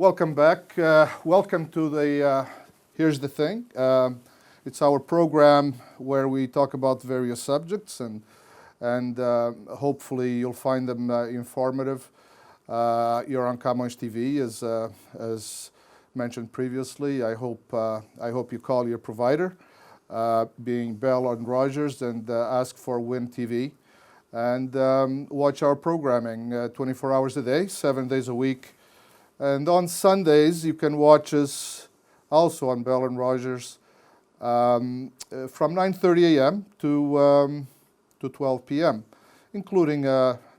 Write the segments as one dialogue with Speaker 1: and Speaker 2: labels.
Speaker 1: Welcome back. Welcome to the Here's the Thing. It's our program where we talk about various subjects and hopefully you'll find them informative. You're on Camões TV as mentioned previously. I hope you call your provider, being Bell and Rogers, and ask for Win TV. And watch our programming 24 hours a day, 7 days a week. And on Sundays, you can watch us also on Bell and Rogers from 9:30 a.m. to 12 p.m., including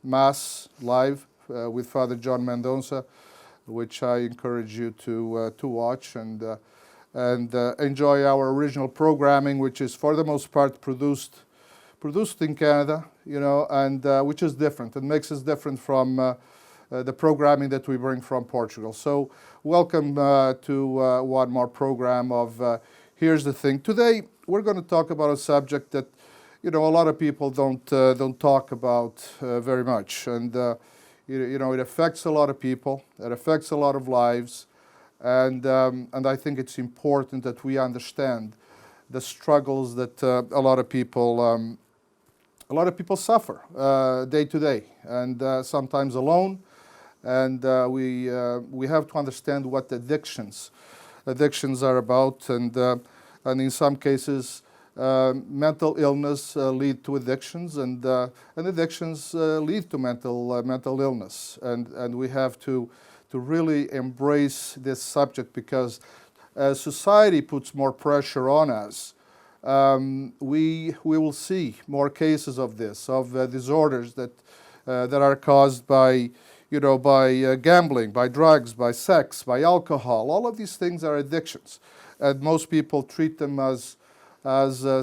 Speaker 1: Mass live with Father John Mendonça, which I encourage you to watch and enjoy our original programming, which is for the most part produced in Canada, and which is different and makes us different from the programming that we bring from Portugal. So welcome to one more program of Here's the Thing. Today we're going to talk about a subject that a lot of people don't talk about very much, and it affects a lot of people. It affects a lot of lives, and I think it's important that we understand the struggles that a lot of people suffer day to day, and sometimes alone. And we have to understand what addictions are about, and in some cases, mental illness lead to addictions, and addictions lead to mental illness, and we have to really embrace this subject, because as society puts more pressure on us, we will see more cases of this, of disorders that are caused by gambling, by drugs, by sex, by alcohol. All of these things are addictions, and most people treat them as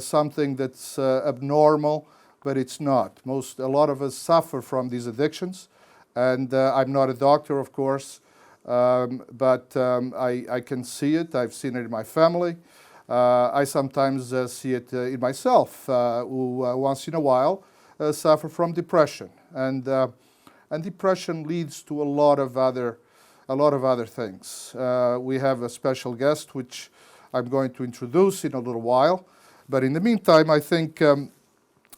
Speaker 1: something that's abnormal, but it's not. A lot of us suffer from these addictions, and I'm not a doctor, of course, but I can see it. I've seen it in my family. I sometimes see it in myself, who once in a while suffer from depression, and depression leads to a lot of other things. We have a special guest, which I'm going to introduce in a little while. But in the meantime, I think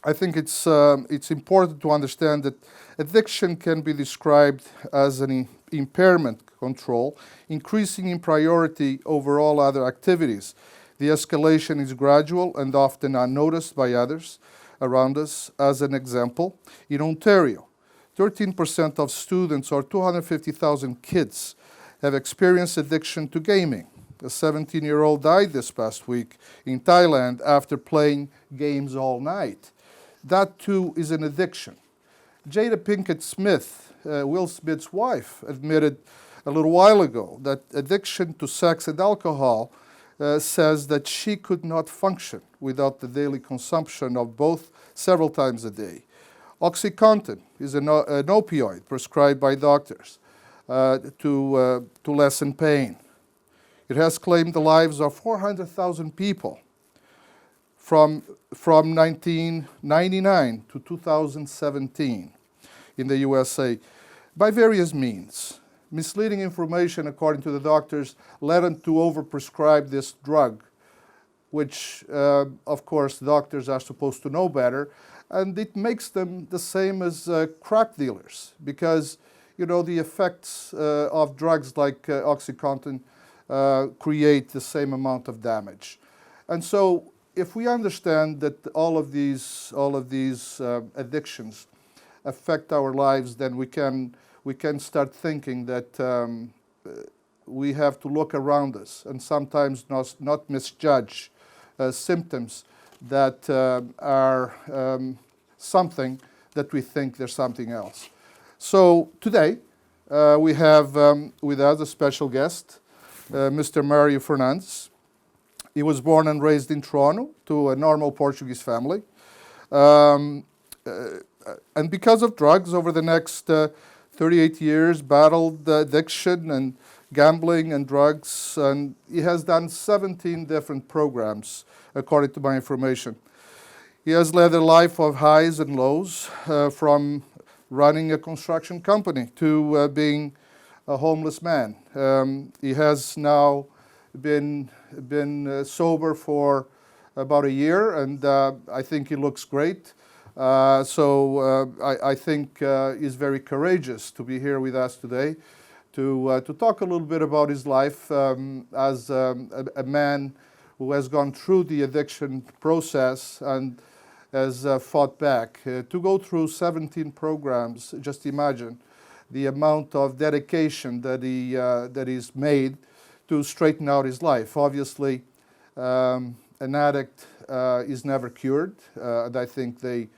Speaker 1: it's important to understand that addiction can be described as an impairment control, increasing in priority over all other activities. The escalation is gradual and often unnoticed by others around us. As an example, in Ontario, 13% of students, or 250,000 kids, have experienced addiction to gaming. A 17-year-old died this past week in Thailand after playing games all night. That too is an addiction. Jada Pinkett Smith, Will Smith's wife, admitted a little while ago that addiction to sex and alcohol says that she could not function without the daily consumption of both several times a day. OxyContin is an opioid prescribed by doctors to lessen pain. It has claimed the lives of 400,000 people from 1999 to 2017 in the USA by various means. Misleading information, according to the doctors, led them to overprescribe this drug, which, of course, doctors are supposed to know better. And it makes them the same as crack dealers, because the effects of drugs like OxyContin create the same amount of damage. And so, if we understand that all of these addictions affect our lives, then we can start thinking that we have to look around us and sometimes not misjudge symptoms that are something that we think there's something else. So today we have with us a special guest, Mr. Mário Fernandes. He was born and raised in Toronto to a normal Portuguese family. And because of drugs, over the next 38 years, battled addiction and gambling and drugs, and he has done 17 different programs, according to my information. He has led a life of highs and lows, from running a construction company to being a homeless man. He has now been sober for about a year, and I think he looks great. I think he's very courageous to be here with us today to talk a little bit about his life as a man who has gone through the addiction process and has fought back. To go through 17 programs, just imagine the amount of dedication that he's made to straighten out his life. Obviously, an addict is never cured, and I think they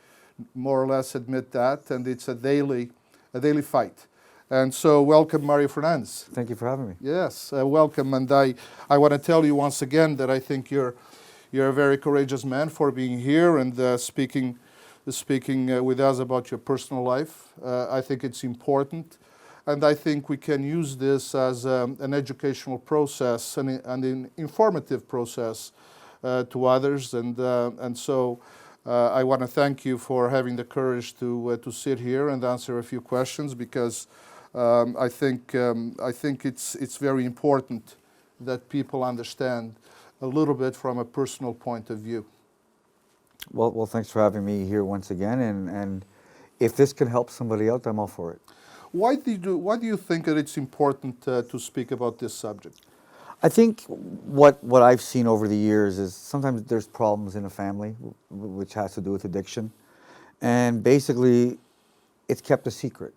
Speaker 1: more or less admit that, and it's a daily fight. And so, welcome, Mário Fernandes.
Speaker 2: Thank you for having me.
Speaker 1: Yes, welcome. And I want to tell you once again that I think you're a very courageous man for being here and speaking with us about your personal life. I think it's important, and I think we can use this as an educational process and an informative process to others. And so I want to thank you for having the courage to sit here and answer a few questions, because I think it's very important that people understand a little bit from a personal point of view.
Speaker 2: Well, thanks for having me here once again, and if this can help somebody out, I'm all for it.
Speaker 1: Why do you think that it's important to speak about this subject?
Speaker 2: I think what I've seen over the years is sometimes there's problems in a family which has to do with addiction, and basically it's kept a secret.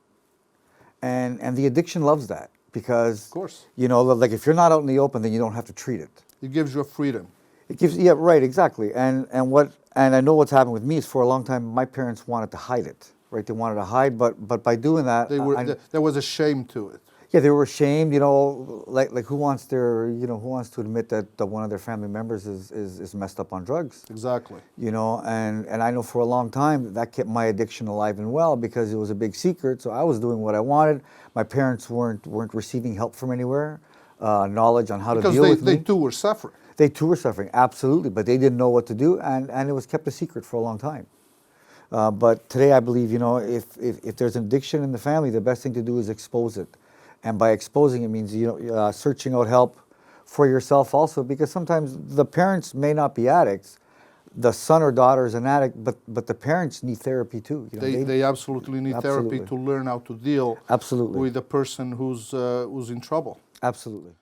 Speaker 2: And the addiction loves that, because,
Speaker 1: of course,
Speaker 2: you know, like if you're not out in the open, then you don't have to treat it.
Speaker 1: It gives you a freedom.
Speaker 2: It gives, yeah, right, exactly. And I know what's happened with me is for a long time my parents wanted to hide it, right? They wanted to hide, but by doing that,
Speaker 1: there was a shame to it.
Speaker 2: Yeah, they were ashamed, you know, like who wants to admit that one of their family members is messed up on drugs?
Speaker 1: Exactly.
Speaker 2: You know, and I know for a long time that kept my addiction alive and well, because it was a big secret. So I was doing what I wanted. My parents weren't receiving help from anywhere, knowledge on how to deal with me.
Speaker 1: Because they too were suffering.
Speaker 2: They too were suffering, absolutely, but they didn't know what to do, and it was kept a secret for a long time. But today I believe, you know, if there's an addiction in the family, the best thing to do is expose it. And by exposing it means, you know, searching out help for yourself also, because sometimes the parents may not be addicts. The son or daughter is an addict, but the parents need therapy too. You know,
Speaker 1: they absolutely need therapy to learn how to deal with the person who's in trouble.
Speaker 2: Absolutely.